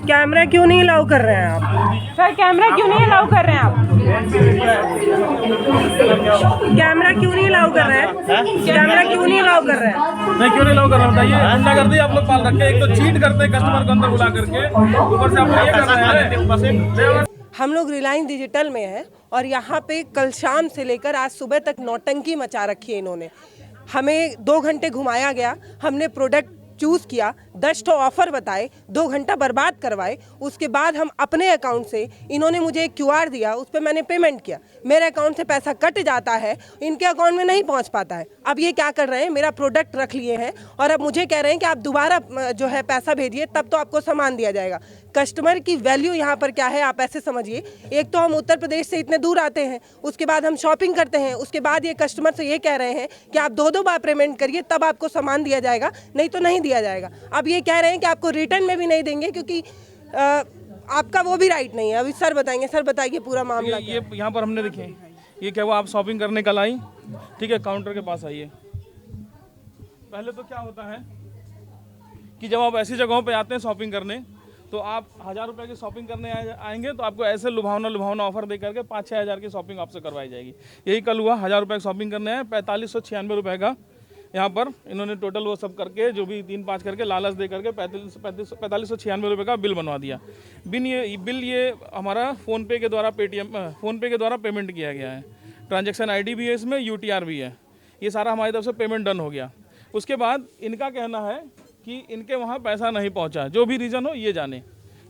Camera क्यों नहीं allow कर रहे हैं आप? सर कैमरा क्यों नहीं अलाउ कर रहे हैं आप? कैमरा क्यों नहीं अलाउ कर रहे हैं? कैमरा क्यों नहीं अलाउ कर रहे हैं? नहीं, क्यों नहीं अलाउ कर रहा बताइए। गुंडागर्दी आप लोग पाल रखे हैं। एक तो चीट करते हैं कस्टमर को अंदर बुला करके, ऊपर से आप लोग ये कर रहे हैं। हम लोग रिलायंस डिजिटल में हैं और यहाँ पे कल शाम से लेकर आज सुबह तक नौटंकी मचा रखी है इन्होंने। हमें 2 घंटे घुमाया गया, हमने प्रोडक्ट चूज़ किया, 10 ठो ऑफ़र बताए, 2 घंटा बर्बाद करवाए। उसके बाद हम अपने अकाउंट से, इन्होंने मुझे एक QR दिया, उस पर मैंने पेमेंट किया। मेरे अकाउंट से पैसा कट जाता है, इनके अकाउंट में नहीं पहुंच पाता है। अब ये क्या कर रहे हैं, मेरा प्रोडक्ट रख लिए हैं और अब मुझे कह रहे हैं कि आप दोबारा जो है पैसा भेजिए, तब तो आपको सामान दिया जाएगा। कस्टमर की वैल्यू यहाँ पर क्या है, आप ऐसे समझिए। एक तो हम उत्तर प्रदेश से इतने दूर आते हैं, उसके बाद हम शॉपिंग करते हैं, उसके बाद ये कस्टमर से ये कह रहे हैं कि आप 2-2 बार पेमेंट करिए तब आपको सामान दिया जाएगा, नहीं तो नहीं दिया जाएगा। अब ये कह रहे हैं कि आपको रिटर्न में भी नहीं देंगे क्योंकि आपका वो भी राइट नहीं है। अभी सर बताएंगे, सर बताइए पूरा मामला। ये यहाँ पर हमने देखे, ये क्या हुआ, आप शॉपिंग करने कल आई, ठीक है, काउंटर के पास आइए। पहले तो क्या होता है कि जब आप ऐसी जगहों पे आते हैं शॉपिंग करने, तो आप 1000 रुपये की शॉपिंग करने आएंगे तो आपको ऐसे लुभावना ऑफर दे करके 5-6 हज़ार की शॉपिंग आपसे करवाई जाएगी। यही कल हुआ, 1000 रुपये की शॉपिंग करने आए, 4596 रुपये का यहाँ पर इन्होंने टोटल वो सब करके, जो भी 3-5 करके लालच दे करके 4596 रुपये का बिल बनवा दिया। बिल ये हमारा फ़ोनपे के द्वारा फ़ोनपे के द्वारा पेमेंट किया गया है। ट्रांजैक्शन ID भी है इसमें, UTR भी है। ये सारा हमारी तरफ से पेमेंट डन हो गया। उसके बाद इनका कहना है कि इनके वहाँ पैसा नहीं पहुँचा, जो भी रीज़न हो ये जाने,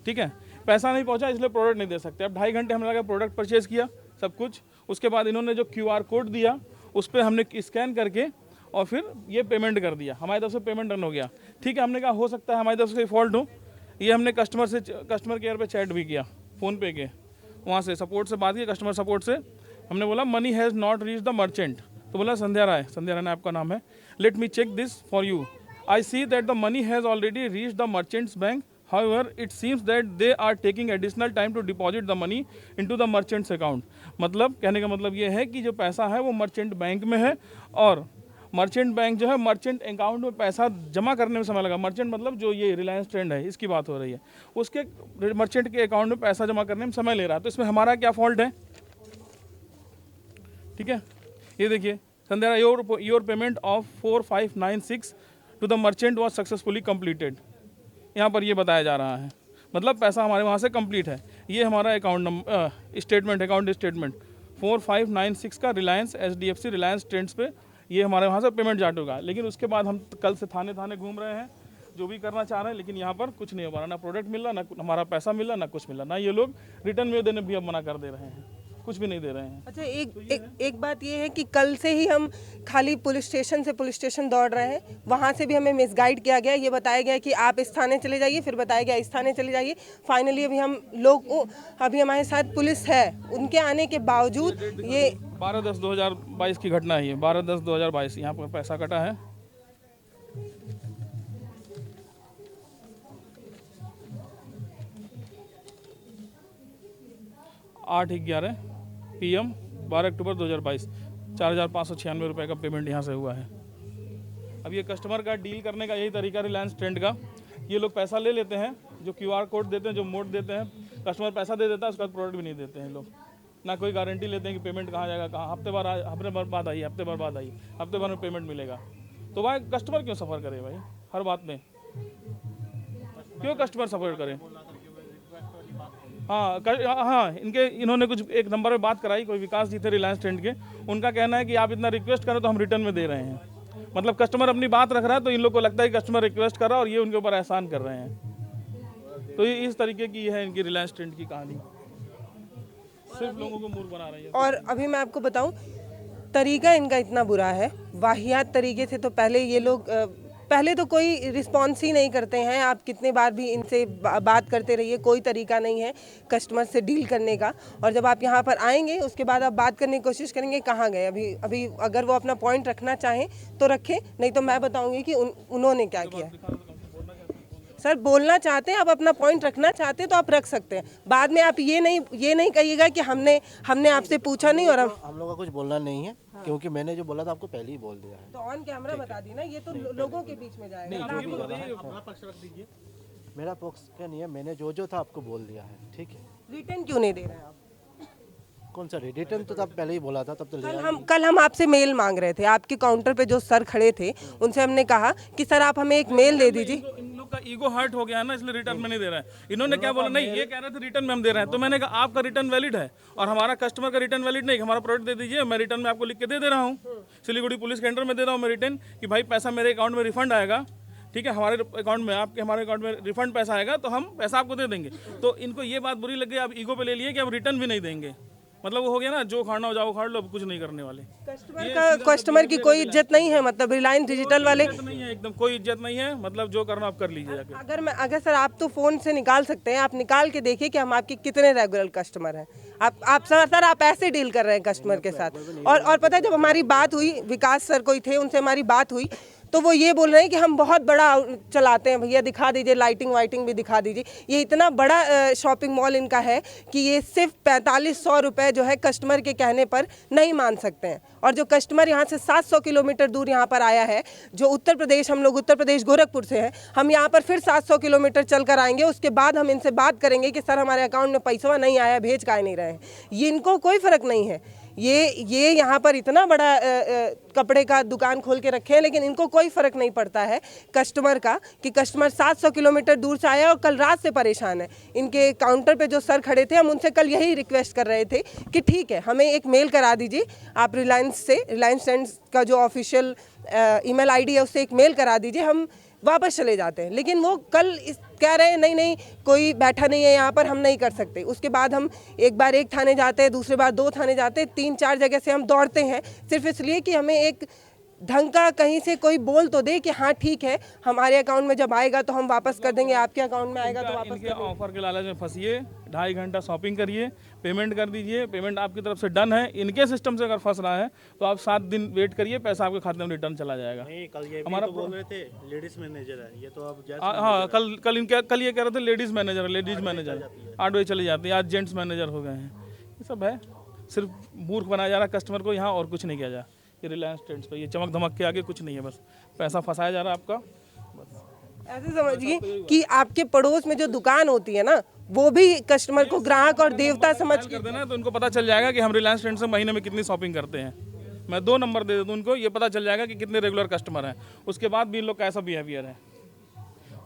ठीक है। पैसा नहीं पहुँचा इसलिए प्रोडक्ट नहीं दे सकते। अब 2.5 घंटे हमने लगा प्रोडक्ट परचेज़ किया सब कुछ। उसके बाद इन्होंने जो QR कोड दिया उस पर हमने स्कैन करके और फिर ये पेमेंट कर दिया। हमारी तरफ से पेमेंट डन हो गया, ठीक है। हमने कहा हो सकता है हमारी तरफ से फॉल्ट हो। ये हमने कस्टमर केयर पे चैट भी किया, फ़ोनपे के वहाँ से सपोर्ट से बात की, कस्टमर सपोर्ट से। हमने बोला money has not reach the merchant, तो बोला संध्या राय आपका नाम है, let me check this for you. I see that the money has already reached the merchant's bank. However, it seems that they are taking additional time to deposit the money into the merchant's account. मतलब कहने का मतलब ये है कि जो पैसा है वो मर्चेंट बैंक में है और मर्चेंट बैंक जो है मर्चेंट अकाउंट में पैसा जमा करने में समय लगा। मर्चेंट मतलब जो ये रिलायंस ट्रेंड है इसकी बात हो रही है, उसके मर्चेंट के अकाउंट में पैसा जमा करने में समय ले रहा है। तो इसमें हमारा क्या फॉल्ट है, ठीक है। ये देखिए Sandhya, your payment of 4596 to the merchant was successfully completed, यहाँ पर ये बताया जा रहा है। मतलब पैसा हमारे वहाँ से कंप्लीट है। ये हमारा अकाउंट स्टेटमेंट 4596 का रिलायंस HDFC रिलायंस ट्रेंड्स पे ये हमारे वहाँ से पेमेंट जा चुका है। लेकिन उसके बाद हम कल से थाने घूम रहे हैं, जो भी करना चाह रहे हैं, लेकिन यहाँ पर कुछ नहीं हो पा रहा। ना प्रोडक्ट मिल रहा, ना हमारा पैसा मिल रहा, ना कुछ मिल रहा, ना ये लोग रिटर्न में देने भी अब मना कर दे रहे हैं, कुछ भी नहीं दे रहे हैं। अच्छा, एक बात ये है कि कल से ही हम खाली पुलिस स्टेशन से पुलिस स्टेशन दौड़ रहे हैं। वहाँ से भी हमें मिसगाइड किया गया, ये बताया गया कि आप इस थाने चले जाइए, फिर बताया गया इस थाने चले जाइए। फाइनली अभी हम लोग अभी हमारे साथ पुलिस है, उनके आने के बावजूद ये 12/10/2022 की घटना है। ये 12/10/2022 यहाँ पर पैसा कटा है। आठ 11 PM 12 अक्टूबर 2022 4596 रुपये का पेमेंट यहाँ से हुआ है। अब ये कस्टमर का डील करने का यही तरीका रिलायंस ट्रेंड का, ये लोग पैसा ले लेते हैं, जो QR कोड देते हैं, जो मोड देते हैं, कस्टमर पैसा दे देता है, उसके बाद प्रोडक्ट भी नहीं देते हैं लोग। ना कोई गारंटी लेते हैं कि पेमेंट कहाँ जाएगा, कहाँ हफ्ते भर बाद आई, हफ्ते भर में पेमेंट मिलेगा। तो भाई कस्टमर क्यों सफ़र करे भाई, हर बात में क्यों कस्टमर सफ़र करे। हाँ, इन्होंने कुछ एक नंबर पे बात कराई, कोई विकास जी थे रिलायंस ट्रेंड के, उनका कहना है कि आप इतना रिक्वेस्ट करें तो हम रिटर्न में दे रहे हैं। मतलब कस्टमर अपनी बात रख रहा है तो इन लोग को लगता है कि कस्टमर रिक्वेस्ट कर रहा है और ये उनके ऊपर एहसान कर रहे हैं। तो ये इस तरीके की है इनकी रिलायंस ट्रेंड की कहानी, सिर्फ लोगों को मूर्ख बना रही है। और अभी मैं आपको बताऊं, तरीका इनका इतना बुरा है, वाहियात तरीके से। तो पहले ये लोग पहले तो कोई रिस्पॉन्स ही नहीं करते हैं। आप कितने बार भी इनसे बात करते रहिए, कोई तरीका नहीं है कस्टमर से डील करने का। और जब आप यहाँ पर आएंगे उसके बाद आप बात करने की कोशिश करेंगे, कहाँ गए अभी अगर वो अपना पॉइंट रखना चाहें तो रखें, नहीं तो मैं बताऊँगी कि उन्होंने क्या किया। सर बोलना चाहते हैं, आप अपना पॉइंट रखना चाहते हैं तो आप रख सकते हैं। बाद में आप ये नहीं कहिएगा कि हमने आपसे पूछा नहीं और हम लोग का कुछ बोलना नहीं है। हाँ। क्योंकि मैंने जो बोला था आपको पहले ही बोल दिया है। तो ऑन कैमरा बता दी ना, ये तो लोगों के बीच में जाएगा। नहीं, अपना पक्ष रख दीजिए। मेरा पक्ष क्या नहीं है, मैंने जो था आपको बोल दिया है, ठीक है। रिटर्न क्यों नहीं दे रहे हैं आप? कौन सा रिटर्न तो तब पहले ही बोला था, तब तो ले आए। कल हम आपसे मेल मांग रहे थे, आपके काउंटर पे जो सर खड़े थे उनसे हमने कहा कि सर आप हमें एक मेल दे दीजिए। इन लोग का ईगो हर्ट हो गया है ना, इसलिए रिटर्न में नहीं दे रहा है। इन्होंने क्या बोला, नहीं ये कह रहे थे रिटर्न में हम दे रहे हैं, तो मैंने कहा आपका रिटर्न वैलिड है और हमारा कस्टमर का रिटर्न वैलिड नहीं। हमारा प्रोडक्ट दे दीजिए, मैं रिटर्न में आपको लिख के दे रहा हूँ, सिलीगुड़ी पुलिस के अंडर में दे रहा हूँ मैं रिटर्न कि भाई पैसा मेरे अकाउंट में रिफंड आएगा, ठीक है, हमारे अकाउंट में, आपके हमारे अकाउंट में रिफंड पैसा आएगा तो हम पैसा आपको दे देंगे। तो इनको ये बात बुरी लग गई, अब ईगो पे ले लिए कि अब रिटर्न भी नहीं देंगे। मतलब वो हो गया ना, जो खाना हो जाओ खाड़ लो, अब कुछ नहीं करने वाले। कस्टमर की कोई इज्जत नहीं है, मतलब रिलायंस डिजिटल वाले इज्जत नहीं है, एकदम कोई इज्जत नहीं है, मतलब जो करना आप कर लीजिए जाके। अगर सर आप तो फोन से निकाल सकते हैं, आप निकाल के देखिए कि हम आपके कितने रेगुलर कस्टमर हैं। आप सर आप ऐसे डील कर रहे हैं कस्टमर के साथ। और पता है जब हमारी बात हुई, विकास सर कोई थे, उनसे हमारी बात हुई तो वो ये बोल रहे हैं कि हम बहुत बड़ा चलाते हैं, भैया दिखा दीजिए, लाइटिंग वाइटिंग भी दिखा दीजिए। ये इतना बड़ा शॉपिंग मॉल इनका है कि ये सिर्फ 4500 रुपये जो है कस्टमर के कहने पर नहीं मान सकते हैं। और जो कस्टमर यहाँ से 700 किलोमीटर दूर यहाँ पर आया है, जो उत्तर प्रदेश, हम लोग उत्तर प्रदेश गोरखपुर से हैं, हम यहाँ पर फिर 700 किलोमीटर चल कर आएंगे, उसके बाद हम इनसे बात करेंगे कि सर हमारे अकाउंट में पैसा नहीं आया, भेज काहे नहीं रहे हैं। ये इनको कोई फ़र्क नहीं है। ये यहाँ पर इतना बड़ा कपड़े का दुकान खोल के रखे हैं, लेकिन इनको कोई फ़र्क नहीं पड़ता है कस्टमर का, कि कस्टमर 700 किलोमीटर दूर से आया और कल रात से परेशान है। इनके काउंटर पे जो सर खड़े थे, हम उनसे कल यही रिक्वेस्ट कर रहे थे कि ठीक है, हमें एक मेल करा दीजिए आप रिलायंस से, रिलायंस ट्रेंड्स का जो ऑफिशियल ईमेल आईडी है उससे एक मेल करा दीजिए, हम वापस चले जाते हैं। लेकिन वो कल कह रहे हैं नहीं कोई बैठा नहीं है यहाँ पर, हम नहीं कर सकते। उसके बाद हम एक बार एक थाने जाते हैं, दूसरी बार 2 थाने जाते हैं, 3-4 जगह से हम दौड़ते हैं, सिर्फ इसलिए कि हमें एक ढंग का कहीं से कोई बोल तो दे कि हाँ ठीक है, हमारे अकाउंट में जब आएगा तो हम वापस कर देंगे, आपके अकाउंट में आएगा तो वापस कर देंगे। ऑफर के लालच में फंसिए, 2.5 घंटा शॉपिंग करिए, पेमेंट कर दीजिए, पेमेंट आपकी तरफ से डन है। इनके सिस्टम से अगर फंस रहा है तो आप 7 दिन वेट करिए, पैसा आपके खाते में रिटर्न चला जाएगा। नहीं, कल ये हमारा तो बोल रहे थे लेडीज मैनेजर है, ये तो अब हाँ, कल ये कह रहे थे लेडीज मैनेजर 8 बजे चली जाती है, आज जेंट्स मैनेजर हो गए हैं। ये सब है, सिर्फ मूर्ख बनाया जा रहा है कस्टमर को यहाँ, और कुछ नहीं किया जा। ये रिलायंस ट्रेंड्स पे ये चमक धमक के आगे कुछ नहीं है, बस पैसा फंसाया जा रहा है आपका। ऐसे समझिए कि आपके पड़ोस में जो दुकान होती है ना, वो भी कस्टमर को ग्राहक और देवता समझ कर देना तो उनको पता चल जाएगा कि हम रिलायंस ट्रेंड्स से महीने में कितनी शॉपिंग करते हैं। मैं 2 नंबर दे देता हूँ उनको, ये पता चल जाएगा कि कितने रेगुलर कस्टमर हैं। उसके बाद भी इन लोग का ऐसा बिहेवियर है।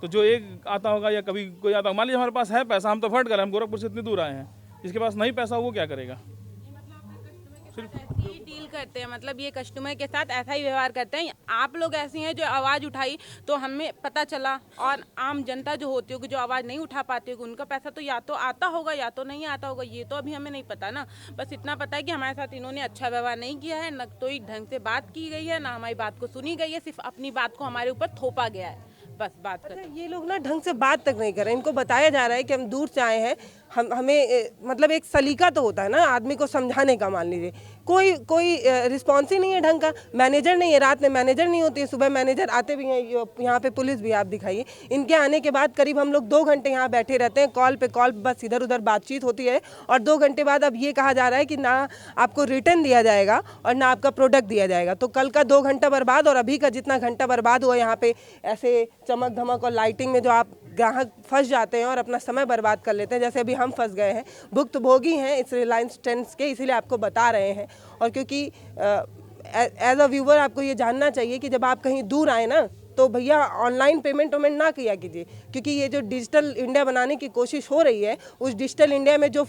तो जो एक आता होगा या कभी कोई आता होगा, मान लीजिए हमारे पास है पैसा, हम तो अफोर्ड करें, हम गोरखपुर से इतनी दूर आए हैं, जिसके पास नहीं पैसा वो क्या करेगा। ऐसे ही डील करते हैं, मतलब ये कस्टमर के साथ ऐसा ही व्यवहार करते हैं। आप लोग ऐसे हैं जो आवाज़ उठाई तो हमें पता चला, और आम जनता जो होती होगी जो आवाज़ नहीं उठा पाती होगी, उनका पैसा तो या तो आता होगा या तो नहीं आता होगा, ये तो अभी हमें नहीं पता ना। बस इतना पता है कि हमारे साथ इन्होंने अच्छा व्यवहार नहीं किया है, न तो ढंग से बात की गई है, ना हमारी बात को सुनी गई है, सिर्फ अपनी बात को हमारे ऊपर थोपा गया है, बस बात कर। ये लोग ना ढंग से बात तक नहीं कर रहे हैं। इनको बताया जा रहा है कि हम दूर से आए हैं, हमें मतलब एक सलीका तो होता है ना आदमी को समझाने का। मान लीजिए कोई रिस्पॉन्स ही नहीं है ढंग का। मैनेजर नहीं है, रात में मैनेजर नहीं होती है, सुबह मैनेजर आते भी हैं, यहाँ पे पुलिस भी आप दिखाइए। इनके आने के बाद करीब हम लोग 2 घंटे यहाँ बैठे रहते हैं, कॉल पे कॉल, बस इधर उधर बातचीत होती है। और 2 घंटे बाद अब ये कहा जा रहा है कि ना आपको रिटर्न दिया जाएगा और ना आपका प्रोडक्ट दिया जाएगा। तो कल का 2 घंटा बर्बाद और अभी का जितना घंटा बर्बाद हुआ यहाँ पे ऐसे चमक धमक और लाइटिंग में जो आप ग्राहक फंस जाते हैं और अपना समय बर्बाद कर लेते हैं, जैसे अभी हम फंस गए हैं। भुक्तभोगी हैं इस रिलायंस ट्रेंड्स के, इसीलिए आपको बता रहे हैं। और क्योंकि एज अ व्यूवर आपको ये जानना चाहिए कि जब आप कहीं दूर आए ना, तो भैया ऑनलाइन पेमेंट ना किया कीजिए, क्योंकि ये जो डिजिटल इंडिया बनाने की कोशिश हो रही है, उस डिजिटल इंडिया में जो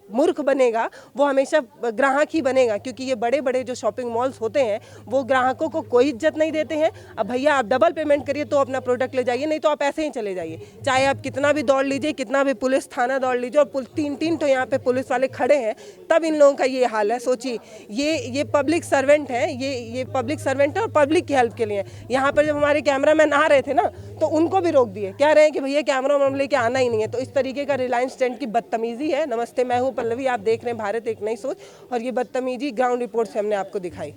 मूर्ख बनेगा वो हमेशा ग्राहक ही बनेगा। क्योंकि ये बड़े बड़े जो शॉपिंग मॉल्स होते हैं वो ग्राहकों को कोई इज्जत नहीं देते हैं। अब भैया आप डबल पेमेंट करिए तो अपना प्रोडक्ट ले जाइए, नहीं तो आप ऐसे ही चले जाइए। चाहे आप कितना भी दौड़ लीजिए, कितना भी पुलिस थाना दौड़ लीजिए, और 3 तो यहाँ पे पुलिस वाले खड़े हैं, तब इन लोगों का ये हाल है। सोचिए, ये पब्लिक सर्वेंट है, ये पब्लिक सर्वेंट है और पब्लिक की हेल्प के लिए। यहाँ पर जब हमारे कैमरामैन आ रहे थे ना, तो उनको भी रोक दिए, कह रहे हैं कि भैया कैमरा हम लेके आना ही नहीं है। तो इस तरीके का रिलायंस ट्रेंड की बदतमीजी है। नमस्ते, मैं हूँ पल्लवी, आप देख रहे हैं भारत एक नई सोच, और ये बदतमीजी ग्राउंड रिपोर्ट से हमने आपको दिखाई।